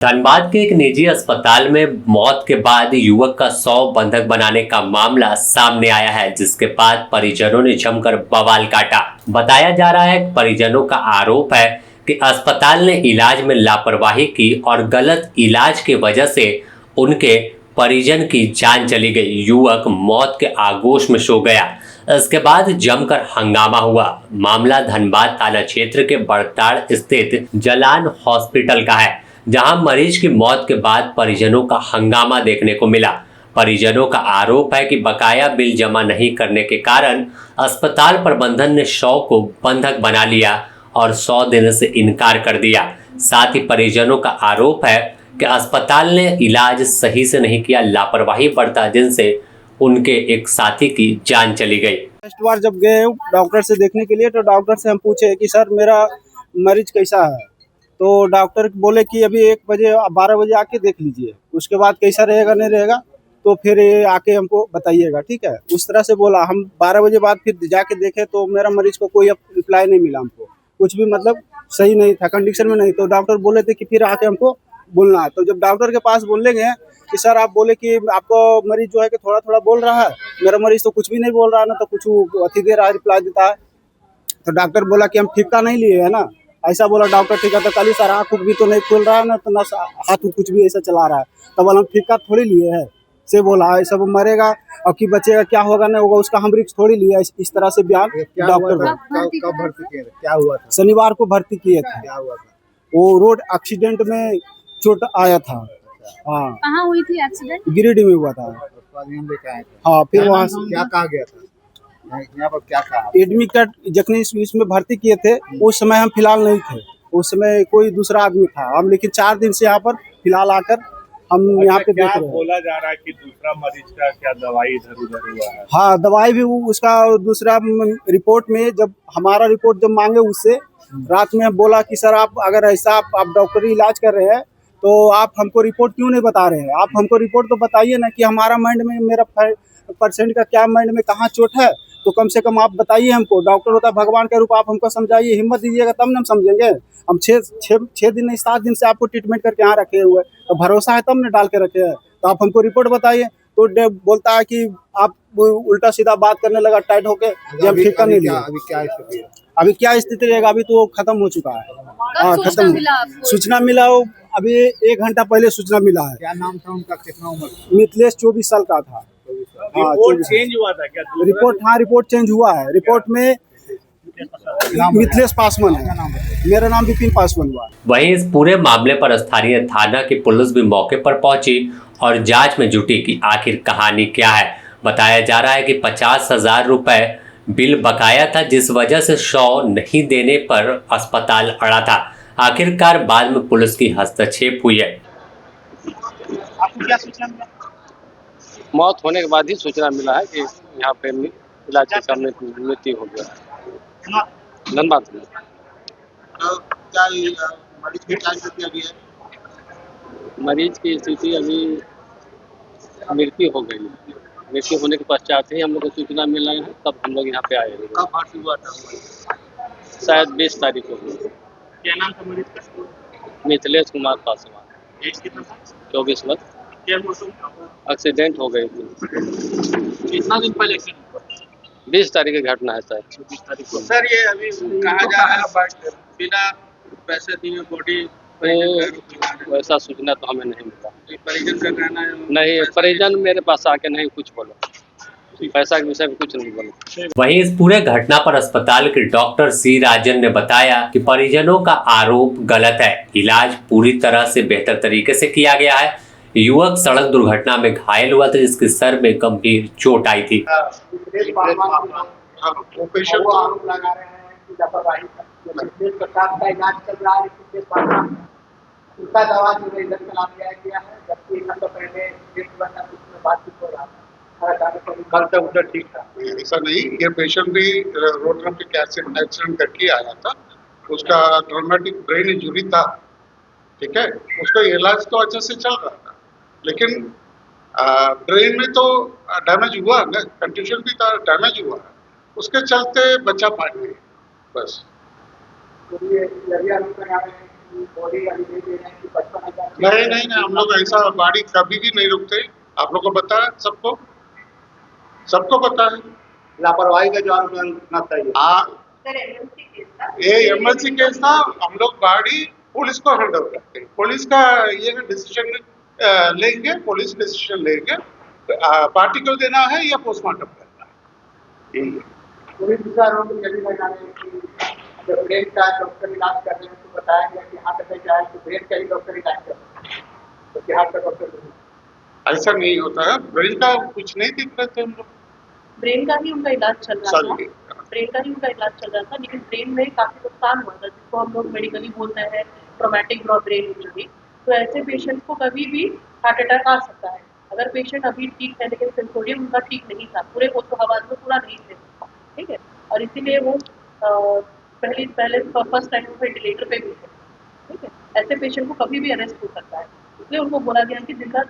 धनबाद के एक निजी अस्पताल में मौत के बाद युवक का 100 बंधक बनाने का मामला सामने आया है, जिसके बाद परिजनों ने जमकर बवाल काटा। बताया जा रहा है, परिजनों का आरोप है कि अस्पताल ने इलाज में लापरवाही की और गलत इलाज की वजह से उनके परिजन की जान चली गई। युवक मौत के आगोश में सो गया। इसके बाद जमकर हंगामा हुआ। मामला धनबाद थाना क्षेत्र के बड़ताड़ स्थित जलान हॉस्पिटल का है, जहां मरीज की मौत के बाद परिजनों का हंगामा देखने को मिला। परिजनों का आरोप है कि बकाया बिल जमा नहीं करने के कारण अस्पताल प्रबंधन ने 100 को बंधक बना लिया और 100 देने से इनकार कर दिया। साथ ही परिजनों का आरोप है कि अस्पताल ने इलाज सही से नहीं किया, लापरवाही बरता, जिनसे उनके एक साथी की जान चली गई। फर्स्ट बार जब गए डॉक्टर से देखने के लिए, तो डॉक्टर से हम पूछे कि सर मेरा मरीज कैसा है, तो डॉक्टर बोले कि अभी 1 बजे 12 बजे आके देख लीजिए, उसके बाद कैसा रहेगा नहीं रहेगा तो फिर ये आके हमको बताइएगा, ठीक है। उस तरह से बोला। हम 12 बजे बाद फिर जाके देखे तो मेरा मरीज को कोई रिप्लाई नहीं मिला, हमको कुछ भी मतलब सही नहीं था, कंडीशन में नहीं। तो डॉक्टर बोले थे कि फिर आके हमको बोलना है। तो जब डॉक्टर के पास बोलने गए कि सर आप बोले कि आपको मरीज जो है कि थोड़ा थोड़ा बोल रहा है, मेरा मरीज तो कुछ भी नहीं बोल रहा है ना, तो कुछ अति दे रहा है, रिप्लाई देता है। तो डॉक्टर बोला कि हम ठिक्का नहीं लिए है ना, ऐसा बोला डॉक्टर। ठीक है, तो कल सर आँख भी तो नहीं खोल रहा है ना, तो ना हाथ कुछ भी ऐसा चला रहा है, तो बोला हम ठिक्का थोड़ी लिए है से बोला ऐसा वो मरेगा और कि बचेगा, क्या होगा नहीं होगा उसका हम रिस्क थोड़ी लिया। इस तरह से बयान डॉक्टर ने। कब भर्ती किए थे? क्या हुआ था? शनिवार को भर्ती किए थे। क्या हुआ था? वो रोड एक्सीडेंट में चोट आया था। हाँ, कहाँ हुई थी एक्सीडेंट? गिरिडीह में हुआ था। हाँ, फिर वहाँ से क्या कहा गया था? यहाँ पर क्या कहा? एडमिट कार्ड जखनी इसमें भर्ती किए थे, उस समय हम फिलहाल नहीं थे, उस समय कोई दूसरा आदमी था। हम लेकिन 4 दिन से यहाँ पर फिलहाल आकर हम यहाँ पे देख रहे हैं। बोला जा रहा है कि दूसरा मरीज का क्या दवाई इधर उधर हुआ है? हाँ, दवाई भी उसका दूसरा रिपोर्ट में, जब हमारा रिपोर्ट जब मांगे उससे रात में बोला कि सर आप अगर ऐसा आप डॉक्टरी इलाज कर रहे हैं तो आप हमको रिपोर्ट क्यों नहीं बता रहे हैं? आप हमको रिपोर्ट तो बताइए ना कि हमारा माइंड में, मेरा पेशेंट का क्या माइंड में कहाँ चोट है, तो कम से कम आप बताइए हमको। डॉक्टर होता है भगवान के रूप, आप हमको समझाइए, हिम्मत दीजिएगा तब ना हम समझेंगे। हम 6 दिन नहीं 7 दिन से आपको ट्रीटमेंट करके यहाँ रखे हुए, तो भरोसा है तब ने डाल के रखे हैं, तो आप हमको रिपोर्ट बताइए। तो बोलता है कि आप उल्टा सीधा बात करने लगा टाइट होके, हम ठेका नहीं लिया। अभी क्या स्थिति है? अभी क्या स्थिति रहेगा? अभी तो खत्म हो चुका है। हाँ, खत्म। सूचना मिला हो अभी 1 घंटा पहले सूचना मिला है। क्या नाम था उनका? कितना उम्र? मिथिलेश 24 साल का था। हाँ, रिपोर्ट चेंज हुआ था क्या? रिपोर्ट, हाँ रिपोर्ट चेंज हुआ है। रिपोर्ट में मिथिलेश पासवान है, मेरा नाम विपिन पासवान हुआ। वहीं इस पूरे मामले पर स्थानीय थाना की पुलिस भी मौके पर पहुंची और जांच में जुटी कि आखिर कहानी क्या है। बताया जा रहा है कि 50,000 रुपए बिल बकाया था, जिस वजह से 100 नहीं देने पर अस्पताल अड़ा था। आखिरकार बाद में पुलिस की हस्तक्षेप हुई है। आपको क्या सूचना मिला? मौत होने के बाद ही सूचना मिला है कि यहाँ पे इलाज के क्रम में मृत्यु हो गया है। धनबाद में। क्या मरीज की जांच किया गया है? मरीज की स्थिति अभी मृत्यु हो गई है। मृत्यु होने के पश्चात ही हम लोग को सूचना मिला है, तब हम लोग यहाँ पे आए हैं। कब भर्ती हुआ था? शायद 20 तारीख को हुई। क्या नाम था मरीज का? मिथिलेश कुमार पासवान। एज कितना था? 24 वर्ष। क्या हुआ? एक्सीडेंट हो गई थी। कितना दिन पहले एक्सीडेंट हुआ? 20 तारीख की घटना है सर। 20 तारीख को। सर ये अभी कहा जा रहा है बिना पैसे दिए बॉडी, वैसा सूचना तो हमें नहीं मिला। परिजन का कहना है नहीं, परिजन मेरे पास आके नहीं कुछ बोला, पैसा के विषय में कुछ नहीं बोला। वहीं इस पूरे घटना पर अस्पताल के डॉक्टर सी राजन ने बताया कि परिजनों का आरोप गलत है। इलाज पूरी तरह से बेहतर तरीके से किया गया है। युवक सड़क दुर्घटना में घायल हुआ था, जिसके सर में गंभीर चोट आई थी। उसका दवा जो है इधर चला दिया गया है, जबकि 1 घंटा पहले बातचीत हो रहा था। कल तक उधर ठीक था। ऐसा नहीं, ये पेशेंट भी रोड ट्रैफिक एक्सीडेंट करके आया था। उसका ट्रॉमेटिक ब्रेन इंजरी था, ठीक है। उसका इलाज तो अच्छे से चल रहा था, लेकिन ब्रेन में तो डैमेज हुआ ना, कंट्यूशन भी था, डैमेज हुआ, उसके चलते बच्चा पाट गया बस। तो ये की बॉडी अभी दे दे रहे हैं कि 55,000 नहीं, हम लोग ऐसा गाड़ी कभी भी नहीं रुकते। आप लोग को पता है, सबको पता है। लापरवाही का जो आरोप चाहिए। ये एमएलसी केस था, हम लोग गाड़ी पुलिस को हैंड ओवर करते हैं। पुलिस का ये डिसीजन लेंगे, पुलिस डिसीजन लेंगे पार्टी को देना है या पोस्टमार्टम करना है, यही है। पुलिस विचारों को यदि मैं जाने कि जब ब्रेन का डॉक्टर इलाज कर रहे हैं तो बताया गया कि हार्ट अटैक आया तो ब्रेन का ही डॉक्टर इलाज कर रहे हैं, तो हार्ट का डॉक्टर ऐसा नहीं होता है। ब्रेन का कुछ नहीं दिख रहे थे हम लोग, ब्रेन का ही उनका इलाज चल रहा था, ब्रेन का ही उनका इलाज चल रहा था, लेकिन ब्रेन में काफी नुकसान हुआ था जिसको हम लोग मेडिकली बोलते हैं ट्रॉमेटिक ब्रेन इंजरी। तो ऐसे पेशेंट को कभी भी हार्ट अटैक आ सकता है। अगर पेशेंट अभी ठीक है लेकिन सिंथोडियम उनका ठीक नहीं था, पूरे हवास में पूरा नहीं थे, ठीक है, और इसीलिए वो पहले फर्स्ट टाइम वेंटिलेटर पे भी थे, ठीक है। ऐसे पेशेंट को कभी भी अरेस्ट हो सकता है, इसलिए उनको बोला गया कि जिनका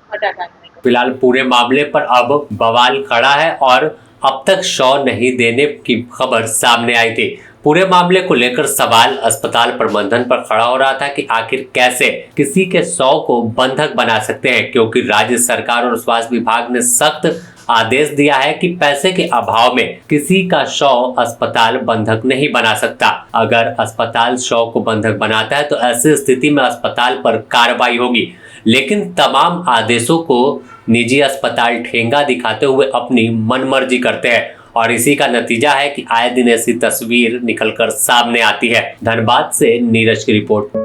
अटैक आया। फिलहाल पूरे मामले पर अब बवाल खड़ा है और अब तक शव नहीं देने की खबर सामने आई थी। पूरे मामले को लेकर सवाल अस्पताल प्रबंधन पर खड़ा हो रहा था कि आखिर कैसे किसी के शव को बंधक बना सकते हैं, क्योंकि राज्य सरकार और स्वास्थ्य विभाग ने सख्त आदेश दिया है कि पैसे के अभाव में किसी का शव अस्पताल बंधक नहीं बना सकता। अगर अस्पताल शव को बंधक बनाता है तो ऐसी स्थिति में अस्पताल पर कार्रवाई होगी, लेकिन तमाम आदेशों को निजी अस्पताल ठेंगा दिखाते हुए अपनी मनमर्जी करते हैं और इसी का नतीजा है कि आए दिन ऐसी तस्वीर निकलकर सामने आती है। धनबाद से नीरज की रिपोर्ट।